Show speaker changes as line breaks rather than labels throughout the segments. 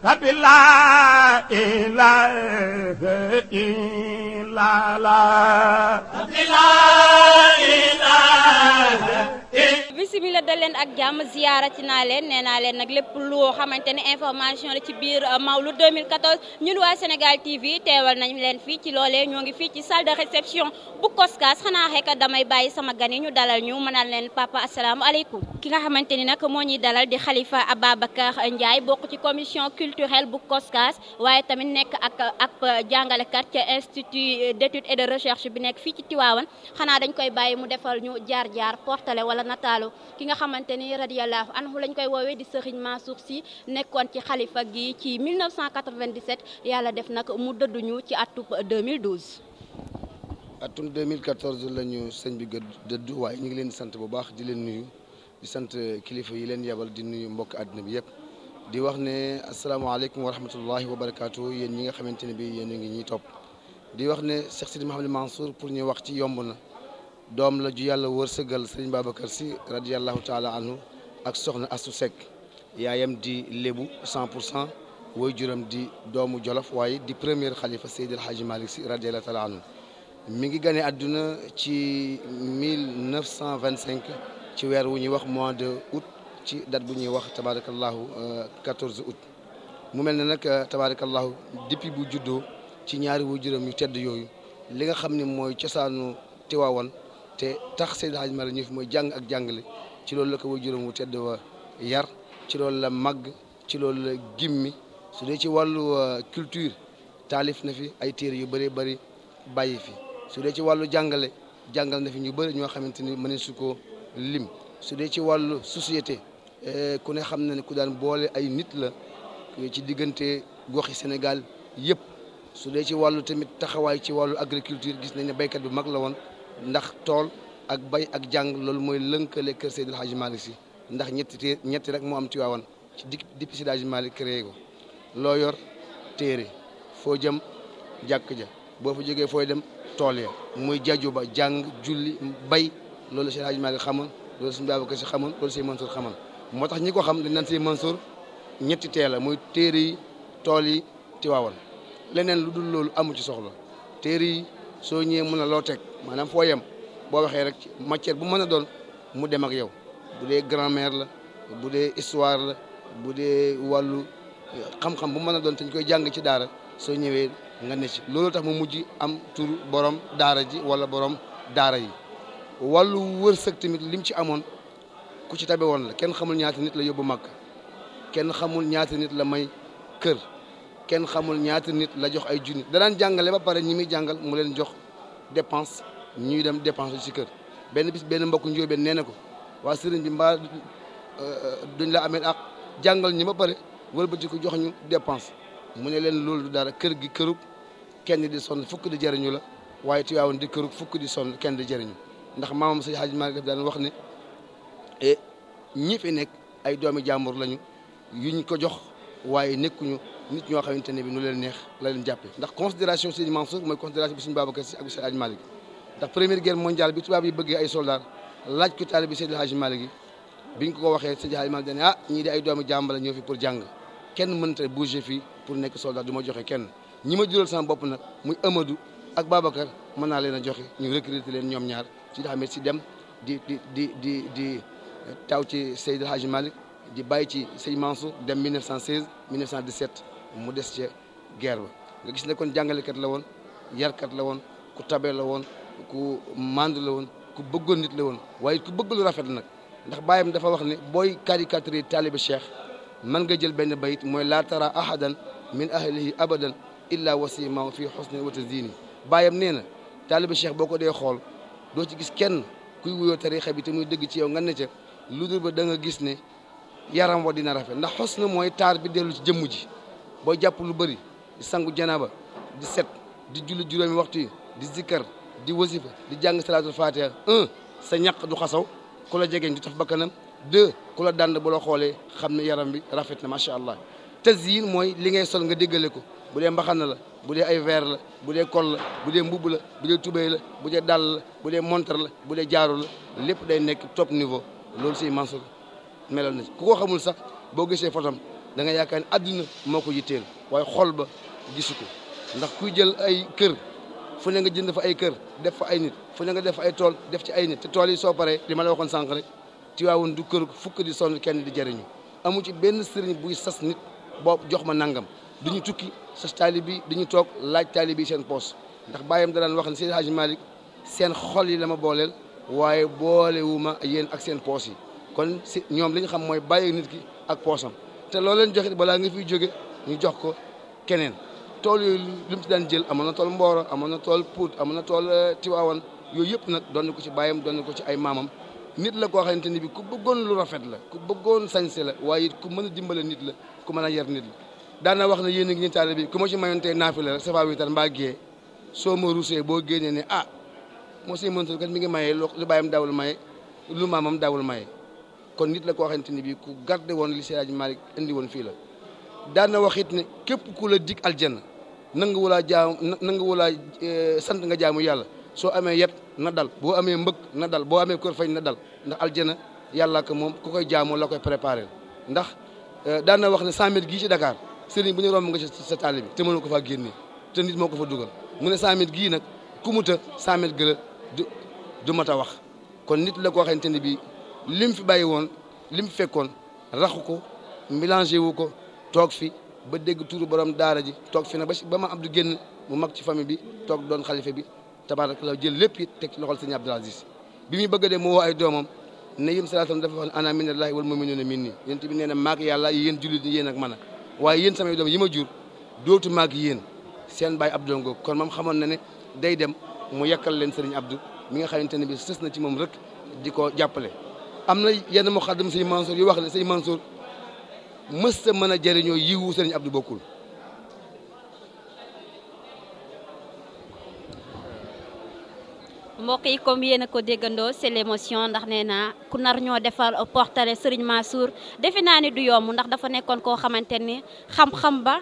la ilaha illallah la ilaha.
bismillah dal leen ak jàmm ziyaarati naa leen nee naa leen nag lépp loo xamante ne information la ci biir Mawlud 2014 ñun waa Sénégal TV teewal nañ leen fii ci loolee ñoo ngi fii ci salle de réception bu Koskas xanaa rek damay bàyyi sama gan yi ñu dalal ñu mënal leen papa asalaamaaleykum. ki nga xamante ni nag moo ñuy dalal di Khalifa Ababacar Ndiaye bokk ci commission culturelle bu Koskas waaye tamit nekk ak jàngalekat ca institut d'études et de recherche bi nekk fii ci Tivaouane xanaa dañ koy bàyyi mu defal ñu jaar-jaar portale wala nataalu ki nga xamante ni radiyallahu anhu lañ koy woowee di Serigne Mansour Sy nekkoon ci xalifa gi ci 1997 yàlla def nag mu dëdduñu ci atub 2012.
atum 2014 la ñu sëñ bi dëddu waaye ñu ngi leen di sant bu baax di leen nuyu di sant kilifa yi leen yebal di nuyu mbokk àdduna bi yëpp di wax ne asalaamaaleykum wa rahmatullahi wa barakaatu yéen ñi nga xamante ne bi yéen a ngi ñuy topp di wax ne Cheikh Sidi Mouhamadou Mansour pour ñu wax ci yomb na doom la ju yàlla wërsëgal Serigne Babacar Sy radiyallahu taala anhu ak soxna Astou Seck yaayam di lébu 100% woy juram di doomu Jolof waaye di premier xalifa Seydi El Hadji Malick Sy radiyallahu taala anhu mi ngi gane àdduna ci 1925 ci weer wu ñuy wax mois de août ci date bu ñuy wax tabarakallahu 14 août mu mel ne nag tabarakallahu depuis bu juddoo ci ñaari woy juram yu tedd yooyu li nga xam ne mooy cosaanu Tiwaawan te tax Seydi El Hadji Malick ñu fi mooy jàng ak jàngale ci loolu la ko way juróom wu tedd wa yar ci loolu la màgg ci loolu la gimmi su dee ci wàllu culture taalif na fi ay téere yu bëree bëri bàyyi fi su dee ci wàllu jàngale jàngal na fi ñu bëri ñoo xamante ni mënees su ko lim su dee ci wàllu société ku ne xam na ne ku daan boole ay nit la ci diggante goxi Sénégal yëpp su dee ci wàllu tamit taxawaay ci wàllu agriculture gis nañ ne béykat bu mag la woon ndax tool ak bay ak jàng loolu mooy lënkale kër Seydi El Hadji Malick Sy ndax ñetti rek moo am Tiwaawan ci depuis Seydi El Hadji Malick créé ko loo yor téere foo jëm jàkk ja boo fa jógee fooy dem tool ya muy jaju ba jàng julli bay loolu Seydi El Hadji Malick xamoon loolu Serigne Babacar Sy xamoon loolu Serigne Mansour xamoon moo tax ñi ko xam dañ naan Serigne Mansour ñetti teel la muy téere yi tool yi Tiwaawan leneen lu dul loolu amu ci soxla téere yi soo ñëwee mën a loo teg maanaam foo yem boo waxee rek ci matière bu mën a doon mu dem ak yow bu dee grammaire la bu dee histoire la bu dee wàllu xam-xam bu mën a doon te ñu koy jàng ci daara soo ñëwee nga ne ci loolu tax mu mujj am tur borom daara ji wala borom daara yi wàllu wërsëg tamit lim ci amoon ku ci tabe woon la kenn xamul ñaata nit la yóbbu màgg kenn xamul ñaata nit la may kër kenn xamul ñaata nit la jox ay junni danaan jàngale ba pare ñi muy jàngal mu leen jox dépense ñuy dem dépense ci kër benn bis benn mbokk njóobeen nee na ko waa sëriñ bi mbaa duñ la amee ak jàngal ñi ba pare wëlbati ko jox ñu dépense mu ne leen loolu du dara kër gi kërug kenn di sonn fukk di jëriñu la waaye Tiwaawan di kërug fukk di sonn kenn di jëriñu ndax maamam Seydi Hadji Malick daf daan wax ne ñi fi nekk ay doomi jàmbur lañu yuñ ko jox waaye nekkuñu nit ñoo xamante ne bi nu leen neex la leen jàppee ndax considération Seydi Mansour mooy considération bi Serigne Babacar Sy ak bi Seydi Hadji Malick ndax première guerre mondiale bi tubaab yi bëggee ay soldats laaj ko taalibe bi Seydi Hadji Malick yi biñ ko waxee Seydi Hadji Malick dañ ne ñii di ay doomi jàmbur la ñoo fi pour jàng kenn mënta bouger fii pour nekk soldat du ma joxe kenn ñi ma jural sama bopp nag muy Amadou ak Babacar mën naa leen a joxe ñu recruter leen ñoom ñaar Seydi Ahmed Sy dem di taw ci Seydi Hadji Malick di bàyyi ci Seydi Mansour dem 1916 1917 mu des ca guerre ba nga gis ne kon jàngalekat la woon yarkat la woon ku tabe la woon ku màndu la woon ku bëggoon nit la woon waaye ku bëgg lu rafet nag ndax bàyyam dafa wax ne booy caricature taalibe Cheikh mën nga jël benn bayit mooy laa tara ahadan min ahlihi abadan illa wasimahu fi husni wa tazini bàyyam nee na taalibe Cheikh boo ko dee xool doo ci gis kenn kuy wuyoo tarixa bi te muy dëgg ci yow nga ne ca lu dul ba da nga gis ne yaram wa dina rafet ndax xos na mooy taar bi dellu ci jëmm ji booy jàpp lu bëri di sangu janaba di set di julli juróomi waxtu yi di zikkar di wasifa di jàng salaatul fatiha sa ñaq du xasaw ku la jegeñ du taf bakkanam 2 ku la dànd bu la xoolee xam ne yaram bi rafet na macha allah tazyin mooy li ngay sol nga déggale ko bu dee mbaxana la bu dee ay verre la bu dee kol la bu dee mbubb la bu dee tubéy la bu dee dàll la bu dee montre la bu dee jaaru la lépp day nekk top niveau loolu Seydi Mansour melal na ci ku ko xamul sax boo gisee fotom da nga yaakaar ne àdduna moo ko yitteel waaye xol ba gisu ko ndax kuy jël ay kër fu ne nga jënd fa ay kër def fa ay nit fu ne nga def fa ay tool def ci ay nit te tool yi soo paree li ma la waxoon sànq rek Tiwaawoon du kër fukk di sonn kenn di jëriñu amu ci benn sëriñ buy sas nit boobu jox ma nangam duñu tukki sas taalibe bi duñu toog laaj taalibe bi seen poos ndax bàyyam da daan wax ne Seydi Hadji Malick seen xol yi la ma booleel waaye boolewu ma yéen ak seen poos yi kon si ñoom li ñu xam mooy bàyyi nit ki ak poosam te loolu leen joxe balaa nga fiy jóge ñu jox ko keneen tool yooyu lu mu ci daan jël amoon na tool Mboro amoon na tool Pout amoon na tool Tiwaawan yooyu yëpp nag doon na ko ci bàyyam doon na ko ci ay maamam nit la koo xamante ni bi ku bëggoon lu rafet la ku bëggoon sañse la waaye ku mën a dimbale nit la ku mën a yar nit la daana wax ne yéen a ngi ñu taale bi ku ma ci mayoon tey naafila rek safa witar mbaa gée soo ma rusee boo génnee ne ah moo siy mëntul kat mi ngi maye lu bàyyam daawul maye lu maamam daawul maye kon nit la koo xamante ni bi ku garde woon li Seydi Hadji Malick indi woon fii la daana wax it ne képp ku la dig aljanna nanga wulaa sant nga jaamu yàlla soo amee yet na dal boo amee mbëgg na dal boo amee kër fañ na dal ndax aljana yàlla ko moom ku koy jaamoo la koy préparé ndax daan na wax ne 100 mètres gii ci Dakar sëriñ bu ñu romb nga ci sa taali bi te mënoo ko faa génne te nit moo ko fa dugal mu ne 100 mètres gii nag ku mu ta 100 mètres gëla du mat a wax kon nit la koo xamante ne bii lim fi bàyyi woon lim fekkoon raxu ko mélangé wu ko toog fi ba dégg turu borom daara ji toog fi nag ba ma Abdou génn mu mag ci famille bi toog doon xalifa bi tabaaraka la jël lépp it teg ci loxol sëñ Abdoul Aziz bi muy bëgg a dem mu woo ay doomam ne yéen salaatam dafa wax ne ana minallahi wal mu'minuuna minni yéen bi nee na maag yàlla yéen jullit ñi yéen ak man a waaye yéen samay doom yi ma jur dootu maag yéen seen baay Abdou Ngoog kon moom xamoon na ne day dem mu yekkal leen sëriñ Abdou mi nga xamante ne bi sës na ci moom rek di ko jàppale am na yenn muqaddam sëñ Mansour yu wax ne sëñ Mansour mësta mën a jëriñoo yiwu sëriñ Abdou bokkul
mbokk yi comme yéen a ko déggandoo c'est l'émotion ndax nee naa ku nar ñoo defar portrait Serigne Mansour defe naa ni du yomb ndax dafa nekkoon koo xamante ni xam-xam ba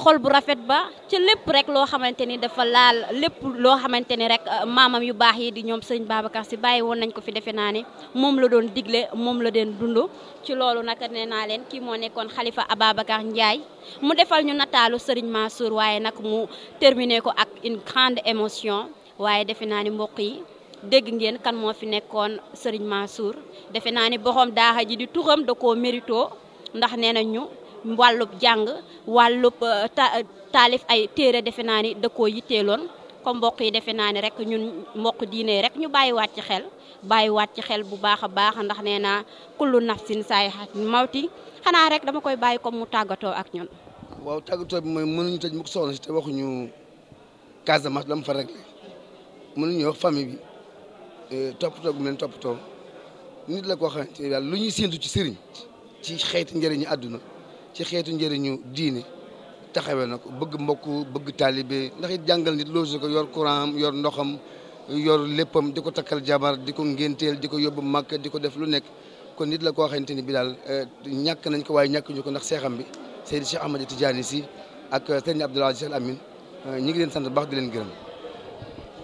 xol bu rafet ba ci lépp rek loo xamante ni dafa laal lépp loo xamante ni rek maamam yu baax yi di ñoom Serigne Babacar Sy bàyyi woon nañ ko fi defe naa ni moom la doon digle moom la doon dund ci loolu nag nee naa leen kii moo nekkoon Khalifa Ababacar Ndiaye mu defal ñu nataalu Serigne Mansour waaye nag mu terminé ko ak une grande émotion waaye defe naa ni mbokk yi dégg ngeen kan moo fi nekkoon Serigne Mansour defe naa ni borom daaxa ji di turam da koo mérito ndax nee na ñu wàllub jàng wàllub taalif ay téere defe naa ni da koo yitteeloon comme mbokk yi defe naa ni rek ñun mbokk diine rek ñu bàyyiwaat ci xel bu baax a baax ndax nee naa kullu nafsin zaa'iqatul mawti xanaa rek dama koy bàyyi comme mu tàggatoo ak ñun.
waaw tàggatoo bi mooy mënuñu tëj mu ko soxna si te waxuñu Casamance dama fa réglé mënuñu wax famille bi toppatoo gu mu leen toppatoo nit la koo xamante ne daal lu ñuy séentu ci sëriñ ci xeetu njëriñu àdduna ci xeetu njëriñu diine taxawee na ko bëgg mbokk bëgg taalibe ndax it jàngal nit loolu ko yor courant am yor ndoxam yor léppam di ko takkal jabar di ko ngénteel di ko yóbbu màkk di ko def lu nekk kon nit la koo xamante ni bi daal ñàkk nañ ko waaye ñàkk ñu ko ndax seexam bi Seydi Cheikh Ahmad Tidiane Sy ak Serigne Abdoul Aziz Al Amine ñi ngi leen sant baax di leen gërëm.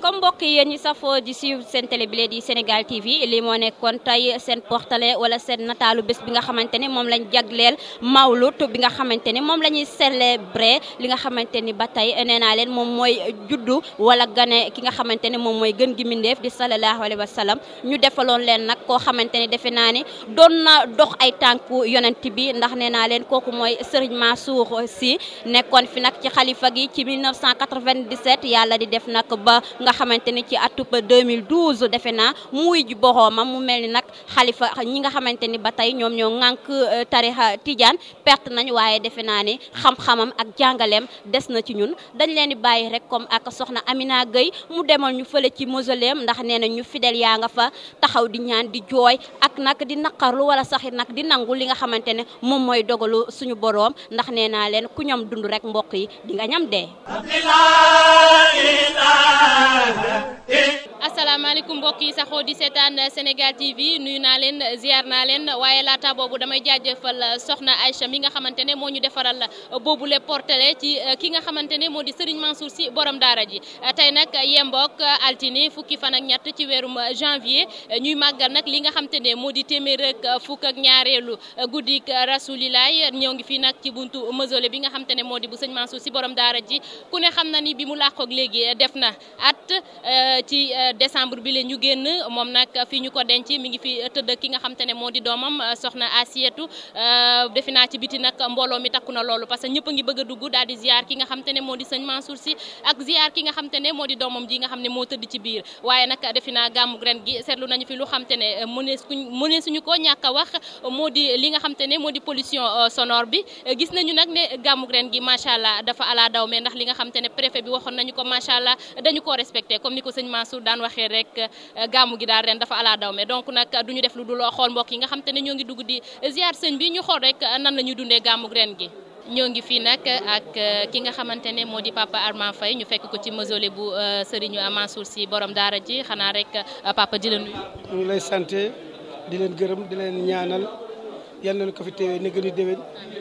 comme mbokk yi yéen ñi safoo di suivre seen télé bi di Sénégal TV lii moo nekkoon tey seen portrait wala seen nataalu bés bi nga xamante ni moom lañ jagleel mawlud bi nga xamante ni moom la ñuy célébrer li nga xamante ni ba tey nee naa leen moom mooy juddu wala gane ki nga xamante ni moom mooy gën gi mindeef di sallallahu alayhi wa sallam ñu defaloon leen nag koo xamante ni defe naa ni doon na dox ay tànku yonent bi ndax nee naa leen kooku mooy Serigne Mansour Sy nekkoon fi nag ci xalifa gi ci 1997 yàlla di def nag ba nga xamante ni ci atub 2012 defe naa muy ji boroomam mu mel ni nag xalifa ñi nga xamante ni ba tey ñoom ñoo ŋànk tarixa Tidiane perte nañ waaye defe naa ni xam-xamam ak jàngaleem des na ci ñun dañ leen di bàyyi rek comme ak soxna Amina Gueye mu demal ñu fële ci mausoleum ndax nee na ñu fidèle yaa nga fa taxaw di ñaan di jooy ak nag di naqarlu wala saxit nag di nangu li nga xamante ne moom mooy dogalu suñu boroom ndax nee naa leen ku ñam dund rek mbokk yi di nga ñam dee. asalaamaaleykum mbokk yi saxoo di seetaan Sénégal TV nuyu naa leen ziar naa leen waaye laata boobu damay jaajëfal soxna Aïcha mi nga xamante ne moo ñu defaral boobu le portrait ci ki nga xamante ne moo di Serigne Mansour Sy borom daara ji tey nag yembook altine fukki fan ak ñett ci weerum janvier ñuy màggal nag li nga xamante ne moo di téeméer ak fukk ak ñaareelu guddik rasulilaay ñoo ngi fii nag ci buntu mausolée bi nga xamante ne moo di bu Serigne Mansour Sy borom daara ji ku ne xam na ni bi mu làqoog léegi def na at ci décembre bi leen ñu génn moom nag fii ñu ko denc mi ngi fi tëdd ki nga xam te ne moo di doomam soxna Asietu defe naa ci biti nag mbooloo mi takku na loolu parce que ñëpp a ngi bëgg a dugg daal di ziar ki nga xam te ne moo di sëñ Mansour Sy ak ziar ki nga xam te ne moo di doomam ji nga xam ne moo tëdd ci biir waaye nag defe naa gàmmu ren gi seetlu nañu fi lu xam te ne mënee suñu ko ñàkk a wax moo di li nga xam te ne moo di pollution sonore bi gis nañu nag ne gàmmu ren gi macha allah dafa ala daw mais ndax li nga xam te ne préfet bi waxoon nañu ko macha allah dañu ko respecté comme ni ko sëñ Mansour daan waxee rek gàmmu gi daal ren dafa ala daw mais donc nag duñu def lu dul xool mbokk yi nga xam te ne ñoo ngi dugg di ziar sëñ bi ñu xool rek nan la ñuy dundee gàmmu ren gi. ñoo ngi fii nag ak ki nga xamante ne moo di papa Armand Faye ñu fekk ko ci mausolée bu Serigne Mansour Sy borom daara ji xanaa rek papa di la nuyu.
ñu ngi lay sant di leen gërëm di leen ñaanal yal nañu ko fi teewee na gën a déwén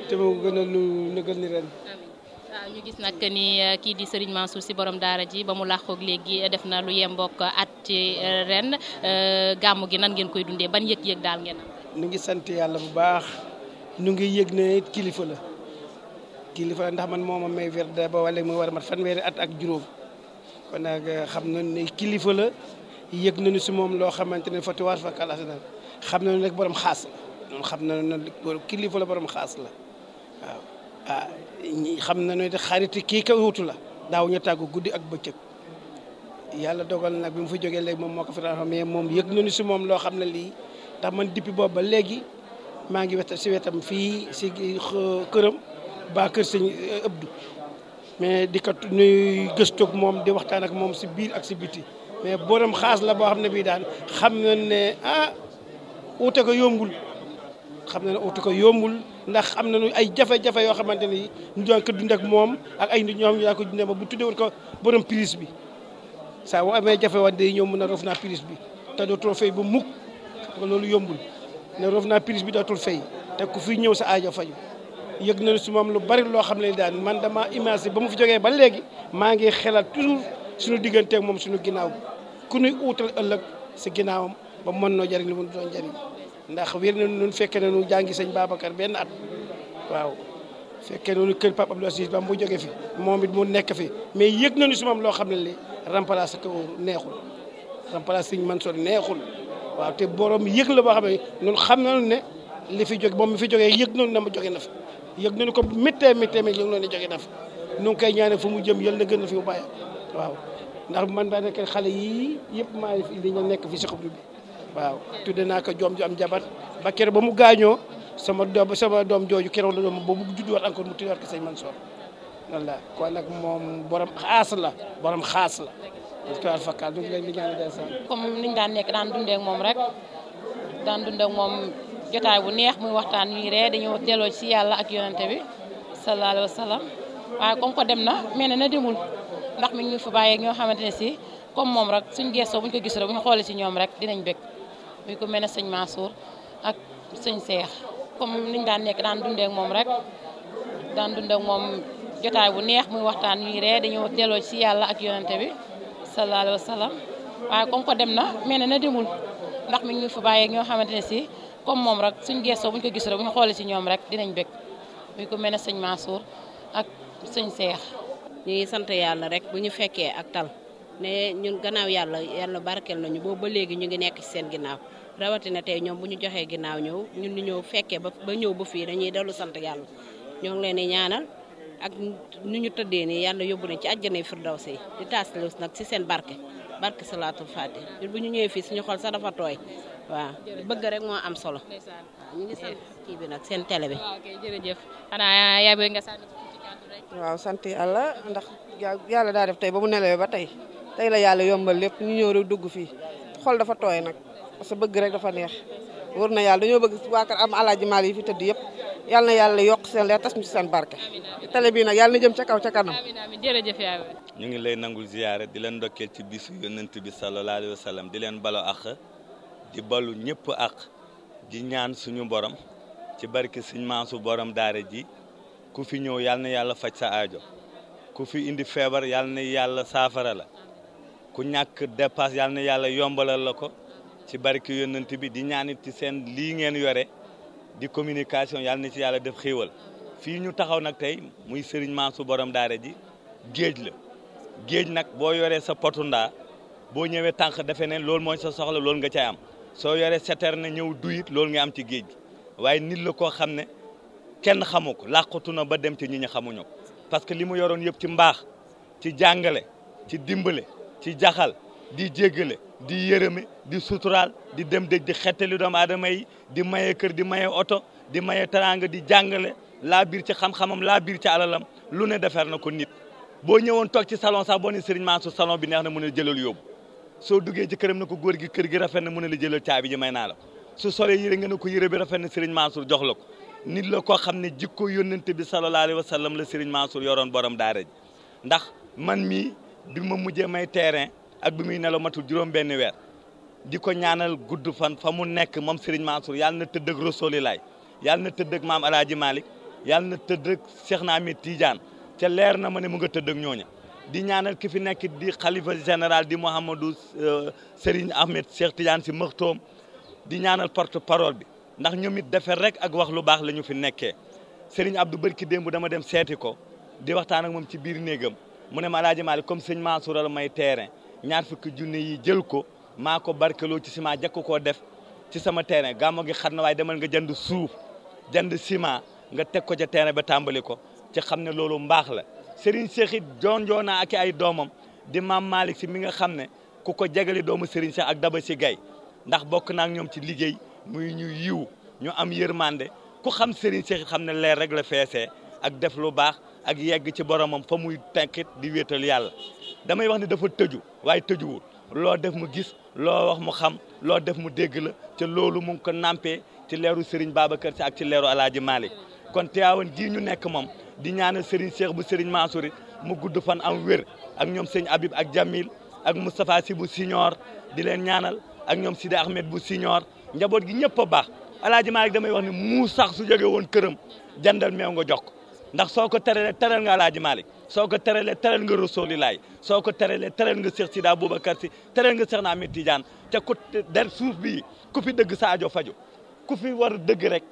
te mu gën a nu gën ni ren.
waaw ñu gis nag ni kii di Serigne Mansour Sy borom daara ji ba mu làqoog léegi def na lu yembok at ci ren gàmmu gi nan ngeen koy dundee ban yëg-yëg daal ngeen am.
ñu ngi sant yàlla bu baax ñu ngi yëg ne kilifa la ndax man moo ma may werd ba wala mu war a mat fanweeri at ak juróom kon nag xam nañu ne kilifa la yëg nañu si moom loo xamante ne fatiwaar fa kàlla xam nañu ne borom xaas la xam nañu ne kilifa la borom xaas la waaw. ah xam na ne xarit kii ka wutu la daaw ñu tàggu guddi ak bëccëg yàlla dogal nag bi mu fi jógee léegi moom moo ko fi daan mais moom yëg nañu si moom loo xam ne lii ndax man depuis boobu ba léegi maa ngi si wetam fii si këram ba kër sëñ Abdou mais di ko nuy gëstoog moom di waxtaan ak moom si biir ak si biti mais borom xaas la boo xam ne bii daan xam na ne uute ko yombul xam na ne uute ko yombul. ndax am nañu ay jafe-jafe yoo xamante ni ñu doon ko dund ak moom ak ay nit ñoom ñu daan ko dundee ba bu tuddee woon ko borom prise bi saa boo amee jafe woon day ñëw mën a rof naa prise bi te dootul fay ba mukk loolu yombul ne rof naa prise bi dootul fay te ku fi ñëw sa aajo faju yëg nañu si moom lu bari loo xam ne daan man dama imaginer ba mu fi jógee ba léegi maa ngi xelal toujours suñu digganteeg moom suñu ginnaaw ku ñuy uutal ëllëg si ginnaawam ba mën noo jariñ lu mu doon jariñ ndax wér na ñun fekkee nañu jàngi sëñ Babacar benn at waaw fekkee nañu kër Pape Abdou Aziz ba mu jóge fi moom it mu nekk fi mais yëg nañu si moom loo xam ne li remplacer ko neexul remplacer sëñ Mansour neexul waaw te borom yëg la boo xam ne ñun xam nañu ne li fi jóge moom mi fi jógee yëg nañu ne ma jóge na fa yëg nañu ko méttee mais yëg nañu ne jóge na fa ñu ngi koy ñaanal fu mu jëm yal na gën na fi bu bàyyi waaw ndax man daa nekk xale yii yëpp maa ngi fi li ñu nekk fi si xublu bi waaw tudde naa ko joom ju am jabar ba keroog ba mu gaañoo sama doom jooju keroog la doom ba mu judduwaat encore mu tuddewaat ko sëñ Mansour walla kon nag moom borom xaas la toal fakal du leen di ñaan des
comme niñ daan nekk daan dundee ak moom rek daan dundee ak moom jotaay bu neex muy waxtaan ñuy ree dañoo delloo ci yàlla ak yonante bi sallallahu alayhi wa sallam waaye comme ko dem na mel na demul ndax mi ngi fa bàyyeeg ñoo xamante ne si comme moom rek suñ gestoo buñ ko gis rek bu ñu xoolee ci ñoom rek dinañ bëgg muy ko mel ne sëñ Mansour ak sëñ Seex comme niñ daan nekk daan dundee ak moom rek daan dundee ak moom jotaay bu neex muy waxtaan ñuy ree dañoo delloo ci yàlla ak yonante bi sallallahu alayhi wa sallam waaye comme ko dem na mel na demul ndax mi ngi fa bàyyeeg ñoo xamante ne si comme moom rek suñ gestoo buñ ko gis rek bu ñu xoolee ci ñoom rek dinañ bëgg muy ko mel ne sëñ Mansour ak sëñ Seex.
ñu ngi sant yàlla rek bu ñu fekkee ak tal ne ñun gannaaw yàlla barkeel nañu boobu ba léegi ñu ngi nekk ci seen ginnaaw rawatina tey ñoom bu ñu joxee ginnaaw ñëw ñun ñu ñëw fekkee ba ñëw ba fii dañuy dellu sant yàlla ñoo ngi leen di ñaanal ak nu ñu tëddee nii yàlla yóbbu nañ ci àjjana firdawsi yi di taaslu nag ci seen barke salaatul faatih ñun bu ñu ñëwee fii suñu xol sax dafa tooy waaw bëgg rek moo am solo ñu ngi sant kii bi nag seen télé bi.
waaw kay jërëjëf xanaa yaa bëgg nga sànni ci kàddu rek.
waaw sant yàlla ndax yàlla daa def tey ba mu nelawee ba tey la yàlla yombal lépp ñu ñëw rek dugg fii xol dafa tooy nag parce que bëgg rek dafa neex wër na yàlla dañoo bëgg waa kër am Alaaji Maalik yi fi tëdd yëpp yàlla na yàlla yokk seen leer tas ñu ci seen barke télé bi nag yàlla na jëm ca kaw ca kanam.
amiin jërëjëf yaay.
ñu ngi lay nangul ziyaare di leen ndokkeel ci bisu yonent bi sallallahu alayhi wa sallam di leen balo ak di balu ñëpp ak di ñaan suñu borom ci barke Sëñ Mansour borom daara ji ku fi ñëw yàlla na yàlla faj sa aajo ku fi indi feebar yàlla na yàlla saafara la ku ñàkk dépasse yàlla na yàlla yombalal la ko ci barke yonent bi di ñaanit ci seen lii ngeen yore di communication yàlla na ci yàlla def xéewal fii ñu taxaw nag tey muy Serigne Mansour borom daara ji géej la géej nag boo yoree sa potu ndaa boo ñëwee tànk defe ne loolu mooy sa soxla loolu nga cay am soo yoree seter na ñëw duyit loolu nga am ci géej gi waaye nit la koo xam ne kenn xamu ko làqatu na ba dem ci ñi ñu xamuñu ko parce que li mu yoroon yëpp ci mbaax ci jàngale ci dimbale ci jaxal di jéggale di yërëme di suturaal di dem dëj di xettali doomu aadama yi di maye kër di maye oto di maye teraanga di jàngale laa biir ci xam-xamam laa biir ci alalam lu ne defar na ko nit boo ñëwoon toog ci salon sax boo ne Serigne Mansour salon bi neex na mën a jëlal yóbbu soo duggee ci këram na ko góor gi kër gi rafet na mën a la jëlal caabi ji may naa la su solee yére nga ne ko yére bi rafet na Serigne Mansour jox la ko nit la koo xam ne jikko yónnante bi sallallahu alayhi wa sallam la Serigne Mansour yoroon borom daara ji ndax man mii bi ma mujjee may terrain ak bi muy nelaw matul juróom benn weer di ko ñaanal gudd fan fa mu nekk moom Serigne Mansour yàlla na tëdd ak Rasulilaay yàlla na tëdd ak maam Alaaji Malick yàlla na tëdd ak Cheikh na Ahmed Tidiane ca leer na ma ne mu nga tëdd ak ñooña di ñaanal ki fi nekk di xalifa général di Mouhamadou Serigne Ahmed Cheikh Tidiane si Maktoum di ñaanal porte parole bi ndax ñoom it defar rek ak wax lu baax la ñu fi nekkee Serigne Abdou barki démb dama dem seeti ko di waxtaan ak moom ci biir néegam mu ne ma Alaaji Malick comme sëñ Mansour la may terrain ñaar fukki junne yi jël ko maa ko barkeloo ci ciment jakk koo def ci sama terrain gàmmo gi xat na waaye demal nga jënd suuf jënd ciment nga teg ko ca terrain ba tàmbali ko ci xam ne loolu mbaax la Serigne Cheikh it joonjoona ak ay doomam di maam Malick si mi nga xam ne ku ko jegali doomu Serigne Cheikh ak Daba si Gaye ndax bokk naa ak ñoom ci liggéey muy ñu yiw ñu am yërmande ku xam Serigne Cheikh xam ne leer rek la feesee ak def lu baax ak yegg ci boromam fa muy tenkit di wéetal yàlla damay wax ne dafa tëju waaye tëjuwul loo def mu gis loo wax mu xam loo def mu dégg la te loolu mu ngi ko nampee ci leeru Serigne Babacar Sy ak ci leeru Alaaji Malick kon Tiwaawan gii ñu nekk moom di ñaanal Serigne Cheikh bu Serigne Mansour mu gudd fan am wér ak ñoom sëñ Habib ak Jamil ak Moustapha Sy bu Signor di leen ñaanal ak ñoom Sidi Ahmed bu Signor njaboot gi ñëpp a baax Alaaji Malick damay wax ne mu sax su jóge woon këram jandal meew nga jox ko ndax soo ko teralee teral nga Alaaji Malick soo ko teralee teral nga Rasulilaay soo ko teralee teral nga Cheikh Sida Aboubacar Sy teral nga Cheikh na Ahmed Tidiane te ku der suuf bii ku fi dëgg sa aajo faju ku fi war dëgg rek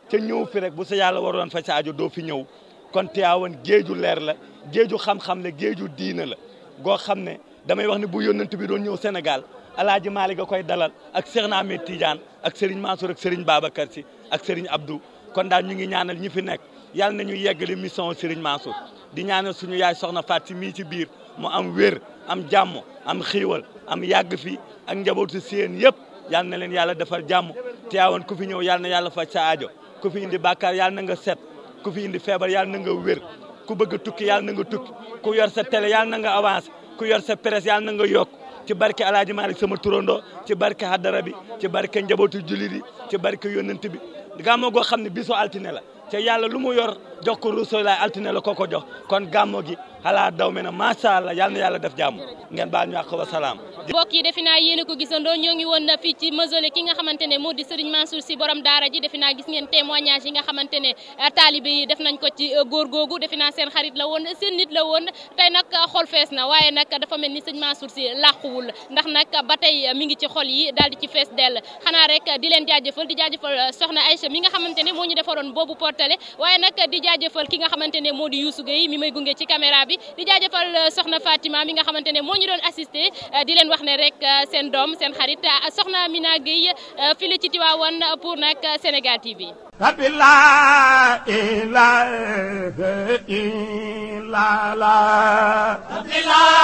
te ñëw fi rek bu sa yàlla waroon faj sa aajo doo fi ñëw kon Tiwaawan géeju leer la géeju xam-xam la géeju diina la goo xam ne damay wax ne bu yónnent bi doon ñëw Sénégal Alaaji Malick a koy dalal ak Cheikh na Ahmed Tidiane ak Serigne Mansour ak Serigne Babacar Sy ak Serigne Abdou kon daal ñu ngi ñaanal ñi fi nekk yàlla nañu yeggali mission Serigne Mansour di ñaanal suñu yaay soxna Faat si mii ci biir mu am wér am jàmm am xiiwal am yàgg fi ak njabootu seen yëpp yàlla na leen yàlla defal jàmm Tiwaawan ku fi ñëw yàlla na yàlla faj sa aajo ku fi indi bàkkaar yàlla na nga set ku fi indi feebar yàlla na nga wér ku bëgg a tukki yàlla na nga tukki ku yor sa télé yàlla na nga avancé ku yor sa presse yàlla na nga yokk ci barke Alaaji Malick sama turandoo ci barke haddara bi ci barke njabootu jullit yi ci barke yónnent bi gàmmo goo xam ne bisu altine la te yàlla lu mu yor jox ko Rasulilaay altine la ko jox kon gàmmo gi xalaa daw me na macha allah yal na yàlla def jàmm ngeen baal ñu àq wa salaam.
mbokk yi defe naa yéen a ko gisandoo ñoo ngi woon fii ci mausolée ki nga xamante ne moo di Serigne Mansour Sy borom daara ji defe naa gis ngeen témoignage yi nga xamante ne taalibe yi def nañ ko ci góor googu defe naa seen xarit la woon seen nit la woon tey nag xol fees na waaye nag dafa mel ni Serigne Mansour Sy làquwul ndax nag ba tey mi ngi ci xol yi daal di ci fees dell xanaa rek di leen jaajëfal di jaajëfal soxna Aïcha mi nga xamante ne moo ñu defaroon boobu portale waaye nag di jaajëfal ki nga xamante ne moo di Youssou Gueye mi may gunge ci caméra bi di jaajëfal soxna Fatima mi nga xamante ne moo ñu doon assisté di leen wax ne rek seen doom seen xarit soxna Mina Gueye fii ci Tiwaawan pour nag Sénégal TV.
la ilaha illa la